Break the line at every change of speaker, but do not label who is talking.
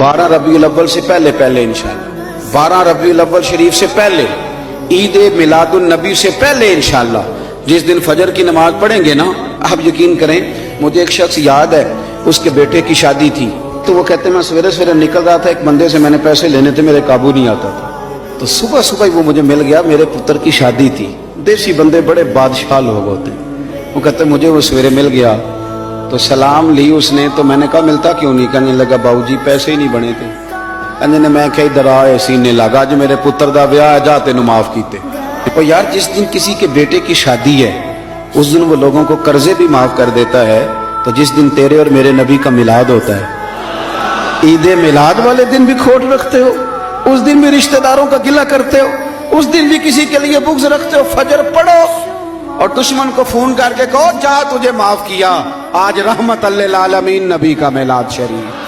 12 रबीउल अव्वल से पहले इंशाअल्लाह, 12 रबीउल अव्वल शरीफ से पहले, ईद मिलादुन नबी से पहले इंशाअल्लाह जिस दिन फजर की नमाज पढ़ेंगे ना, आप यकीन करें मुझे एक शख्स याद है, उसके बेटे की शादी थी, तो वो कहते मैं सवेरे सवेरे निकल रहा था, एक बंदे से मैंने पैसे लेने थे, मेरे काबू नहीं आता था, तो सुबह सुबह वो मुझे मिल गया, मेरे पुत्र की शादी थी। देसी बंदे बड़े बादशाह लोग होते हैं, वो कहते मुझे वो सवेरे मिल गया, तो सलाम ली उसने, तो मैंने कहा मिलता क्यों नहीं? कहने लगा बाबूजी पैसे ही नहीं बने थे। कहने ने मैं क्या इधर आए सीने लगा, अज मेरे पुत्र दा ब्याह जा तेनू माफ कीते। तो यार जिस दिन किसी के बेटे की शादी है उस दिन वो लोगों को कर्जे भी माफ कर देता है, तो जिस दिन तेरे और मेरे नबी का मिलाद होता है, ईद मिलाद वाले दिन भी खोट रखते हो, उस दिन भी रिश्तेदारों का गिला करते हो, उस दिन भी किसी के लिए बुग़्ज़ रखते हो। फजर पढ़ो और दुश्मन को फोन करके कहो जा तुझे माफ किया, आज रहमत लिल आलमीन नबी का मिलाद शरीफ।